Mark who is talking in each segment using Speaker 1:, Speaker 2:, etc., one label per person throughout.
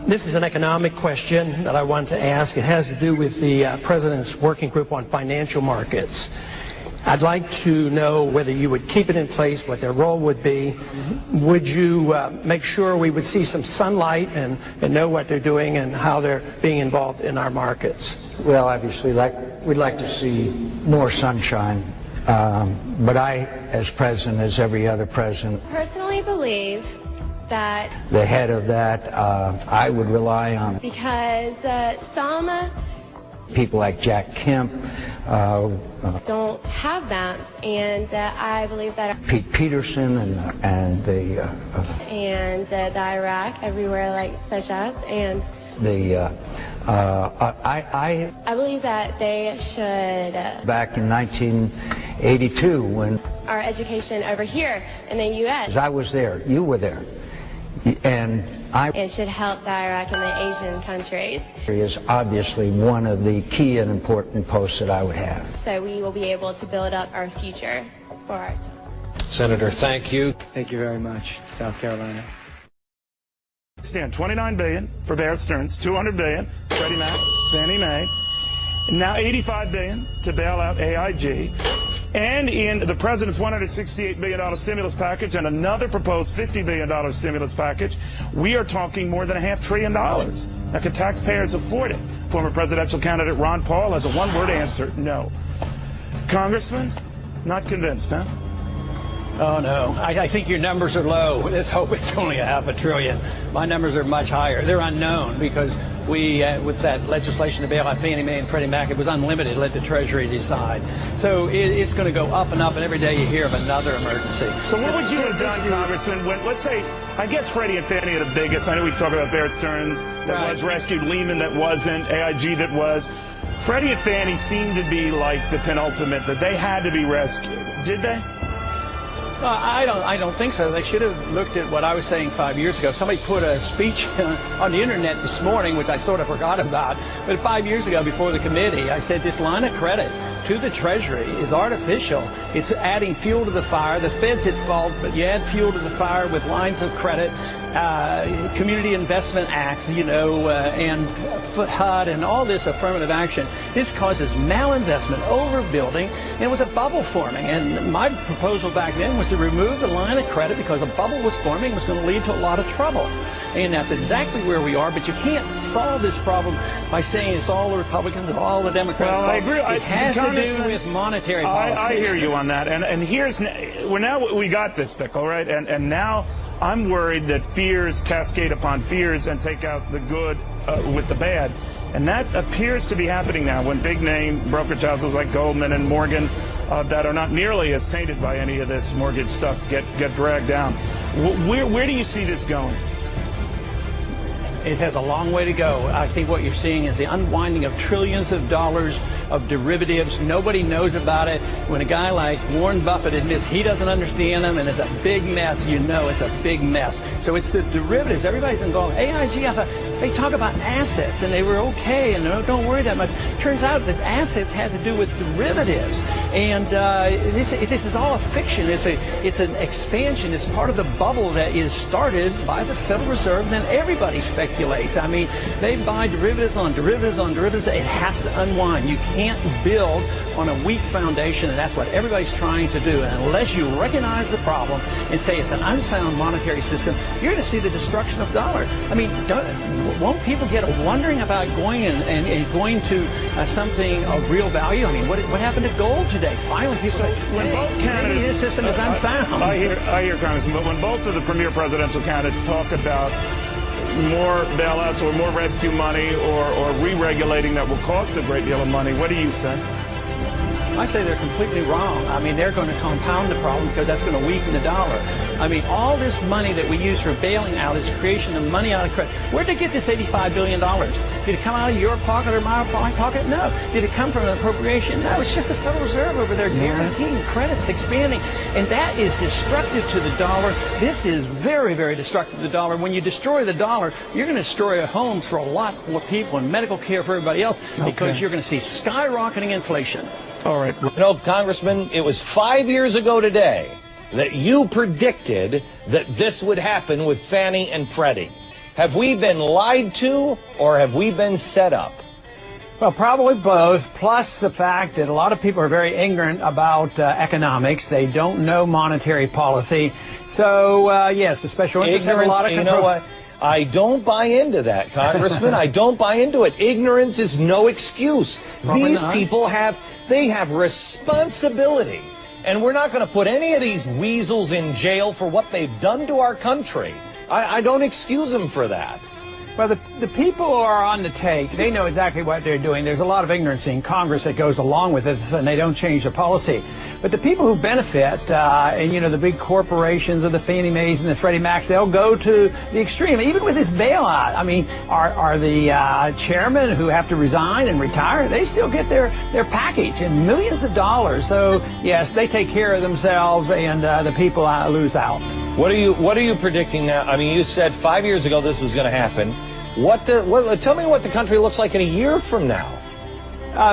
Speaker 1: This is an economic question that I want to ask. It has to do with the President's Working Group on Financial Markets. I'd like to know whether you would keep it in place, what their role would be. Would you make sure we would see some sunlight and know what they're doing and how they're being involved in our markets?
Speaker 2: Well, obviously, we'd like to see more sunshine. But I, as president, as every other president,
Speaker 3: personally believe that
Speaker 2: the head of that, I would rely on.
Speaker 3: Because some
Speaker 2: people like Jack Kemp
Speaker 3: don't have maps, and I believe that
Speaker 2: Pete Peterson and the
Speaker 3: Iraq everywhere, like such as, and
Speaker 2: I
Speaker 3: believe that they should
Speaker 2: back in 1982 when
Speaker 3: our education over here in the U.S.
Speaker 2: I was there, you were there, and
Speaker 3: it should help the Iraq and the Asian countries.
Speaker 2: Is obviously one of the key and important posts that I would have.
Speaker 3: So we will be able to build up our future for our children.
Speaker 4: Senator, thank you.
Speaker 5: Thank you very much, South Carolina.
Speaker 6: Stand $29 billion for Bear Stearns, $200 billion Freddie Mac, Fannie Mae, and now $85 billion to bail out AIG. And in the president's $168 billion stimulus package and another proposed $50 billion stimulus package, we are talking more than $500 billion. Now, can taxpayers afford it? Former presidential candidate Ron Paul has a one-word answer: no. Congressman, not convinced, huh?
Speaker 7: Oh, no. I think your numbers are low. Let's hope it's only $500 billion. My numbers are much higher. They're unknown because we, with that legislation to bail out Fannie Mae and Freddie Mac, it was unlimited. Let the Treasury decide. So it's going to go up, and every day you hear of another emergency.
Speaker 6: So what would you have done, Congressman, when, let's say, I guess Freddie and Fannie are the biggest. I know we talk about Bear Stearns that was rescued, Lehman that wasn't, AIG that was. Freddie and Fannie seemed to be like the penultimate, that they had to be rescued. Did they?
Speaker 7: I don't think so. They should have looked at what I was saying 5 years ago. Somebody put a speech on the internet this morning, which I sort of forgot about. But 5 years ago, before the committee, I said this line of credit to the Treasury is artificial. It's adding fuel to the fire. The Fed's at fault, but you add fuel to the fire with lines of credit, community investment acts, and HUD and all this affirmative action. This causes malinvestment, overbuilding, and it was a bubble forming. And my proposal back then was to remove the line of credit because a bubble was forming. It was going to lead to a lot of trouble. And that's exactly where we are. But you can't solve this problem by saying it's all the Republicans and all the Democrats.
Speaker 6: Well, I agree.
Speaker 7: It has to do with monetary policy.
Speaker 6: I hear you on that. And we got this pickle, right? And now I'm worried that fears cascade upon fears and take out the good with the bad. And that appears to be happening now when big name brokerage houses like Goldman and Morgan that are not nearly as tainted by any of this mortgage stuff get dragged down. Where do you see this going?
Speaker 7: It has a long way to go. I think what you're seeing is the unwinding of trillions of dollars of derivatives. Nobody knows about it. When a guy like Warren Buffett admits he doesn't understand them and it's a big mess, you know it's a big mess. So it's the derivatives. Everybody's involved. AIG, I thought, they talk about assets and they were okay and don't worry that much. Turns out that assets had to do with derivatives. And this is all a fiction. It's an expansion. It's part of the bubble that is started by the Federal Reserve, and then everybody speculates. I mean, they buy derivatives on derivatives on derivatives. It has to unwind. You can't build on a weak foundation, and that's what everybody's trying to do. And unless you recognize the problem and say it's an unsound monetary system, you're going to see the destruction of the dollar. I mean, won't people get wondering about going and going to something of real value? I mean, what happened to gold today? Finally, people say,
Speaker 6: when both candidates,
Speaker 7: maybe this system is unsound.
Speaker 6: I hear, Congressman, but when both of the premier presidential candidates talk about more bailouts or more rescue money or re-regulating that will cost a great deal of money, what do you say?
Speaker 7: I say they're completely wrong. I mean, they're going to compound the problem because that's going to weaken the dollar. I mean, all this money that we use for bailing out is creation of money out of credit. Where'd they get this $85 billion? Did it come out of your pocket or my pocket? No. Did it come from an appropriation? No. It's just the Federal Reserve over there guaranteeing credits expanding. And that is destructive to the dollar. This is very, very destructive to the dollar. When you destroy the dollar, you're going to destroy homes for a lot more people and medical care for everybody else because you're going to see skyrocketing inflation.
Speaker 6: All right.
Speaker 4: You know, Congressman, it was 5 years ago today that you predicted that this would happen with Fannie and Freddie. Have we been lied to, or have we been set up?
Speaker 7: Well, probably both, plus the fact that a lot of people are very ignorant about economics. They don't know monetary policy. So, yes, the special interests have a lot of control.
Speaker 4: You know what? I don't buy into that, Congressman. I don't buy into it. Ignorance is no excuse. These people have responsibility. And we're not going to put any of these weasels in jail for what they've done to our country. I don't excuse them for that.
Speaker 7: Well, the people who are on the take, they know exactly what they're doing. There's a lot of ignorance in Congress that goes along with it, and they don't change the policy. But the people who benefit, and you know, the big corporations or the Fannie Mae's and the Freddie Macs, they'll go to the extreme. Even with this bailout, I mean, are the chairmen who have to resign and retire, they still get their package and millions of dollars. So yes, they take care of themselves, and the people lose out.
Speaker 4: What are you predicting now? I mean, you said 5 years ago this was going to happen. Tell me what the country looks like in a year from now.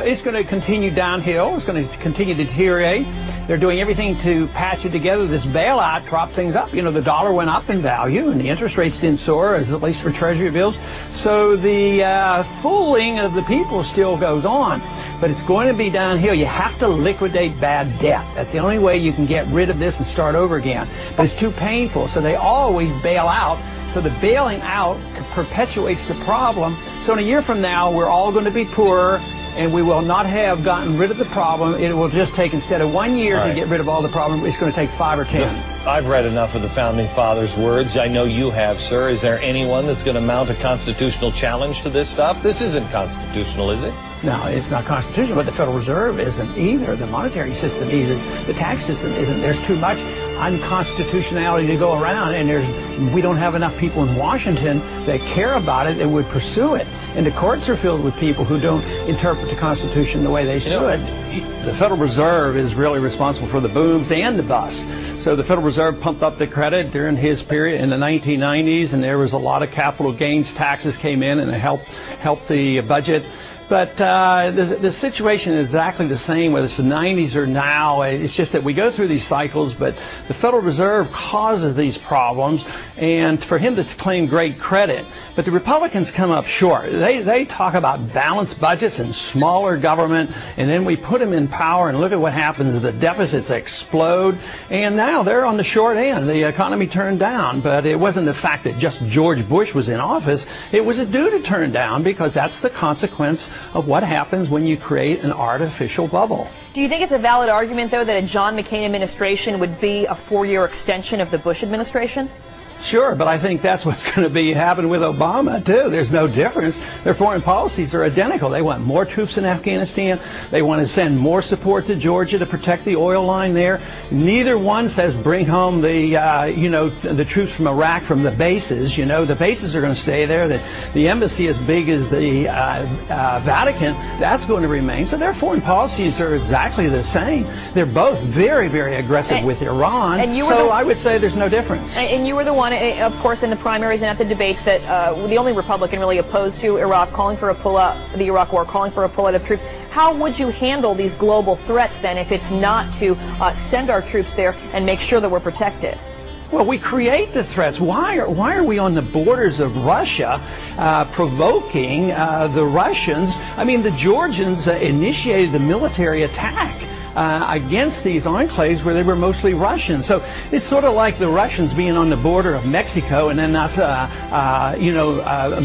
Speaker 7: It's going to continue downhill. It's going to continue to deteriorate. They're doing everything to patch it together. This bailout dropped things up. You know, the dollar went up in value, and the interest rates didn't soar, at least for Treasury bills. So the fooling of the people still goes on. But it's going to be downhill. You have to liquidate bad debt. That's the only way you can get rid of this and start over again. But it's too painful, so they always bail out. So the bailing out perpetuates the problem. So in a year from now, we're all going to be poorer, and we will not have gotten rid of the problem. It will just take, instead of 1 year to get rid of all the problem, it's going to take 5 or 10.
Speaker 4: I've read enough of the Founding Fathers' words. I know you have, sir. Is there anyone that's going to mount a constitutional challenge to this stuff? This isn't constitutional, is it?
Speaker 7: No, it's not constitutional, but the Federal Reserve isn't either. The monetary system isn't. The tax system isn't. There's too much unconstitutionality to go around, and we don't have enough people in Washington that care about it and would pursue it. And the courts are filled with people who don't interpret the Constitution the way they should. The Federal Reserve is really responsible for the booms and the busts. So the Federal Reserve pumped up the credit during his period in the 1990s, and there was a lot of capital gains taxes came in, and it helped the budget. But the situation is exactly the same, whether it's the 90s or now. It's just that we go through these cycles, but the Federal Reserve causes these problems, and for him to claim great credit. But the Republicans come up short. They talk about balanced budgets and smaller government, and then we put them in power, and look at what happens. The deficits explode, and now they're on the short end. The economy turned down, but it wasn't the fact that just George Bush was in office. It was due to turn down, because that's the consequence of what happens when you create an artificial bubble.
Speaker 8: Do you think it's a valid argument, though, that a John McCain administration would be a 4-year extension of the Bush administration?
Speaker 7: Sure, but I think that's what's going to happen with Obama, too. There's no difference. Their foreign policies are identical. They want more troops in Afghanistan. They want to send more support to Georgia to protect the oil line there. Neither one says bring home the troops from Iraq from the bases. You know, the bases are going to stay there. The embassy as big as the Vatican, that's going to remain. So their foreign policies are exactly the same. They're both very, very aggressive with Iran. I would say there's no difference.
Speaker 8: And you were the one, of course, in the primaries and at the debates, that the only Republican really opposed to Iraq, calling for a pullout, the Iraq War, calling for a pullout of troops. How would you handle these global threats then, if it's not to send our troops there and make sure that we're protected?
Speaker 7: Well, we create the threats. Why are we on the borders of Russia provoking the Russians? I mean, the Georgians initiated the military attack against these enclaves where they were mostly Russian. So it's sort of like the Russians being on the border of Mexico and then us,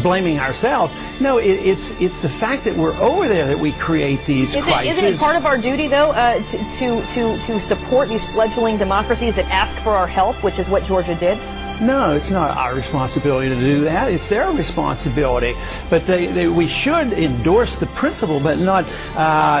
Speaker 7: blaming ourselves. No, it's the fact that we're over there that we create these crises.
Speaker 8: Isn't it part of our duty, though, to support these fledgling democracies that ask for our help, which is what Georgia did?
Speaker 7: No, it's not our responsibility to do that. It's their responsibility. But we should endorse the principle, but not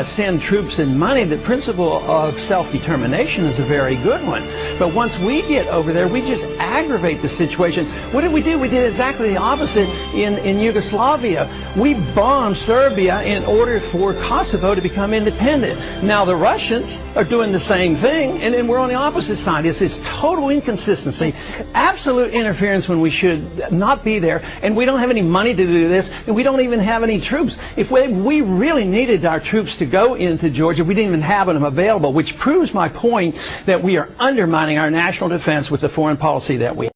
Speaker 7: send troops and money. The principle of self-determination is a very good one. But once we get over there, we just aggravate the situation. What did we do? We did exactly the opposite in Yugoslavia. We bombed Serbia in order for Kosovo to become independent. Now the Russians are doing the same thing, and then we're on the opposite side. It's this total inconsistency. Absolute interference when we should not be there, and we don't have any money to do this, and we don't even have any troops. If we really needed our troops to go into Georgia, we didn't even have them available, which proves my point that we are undermining our national defense with the foreign policy that we have.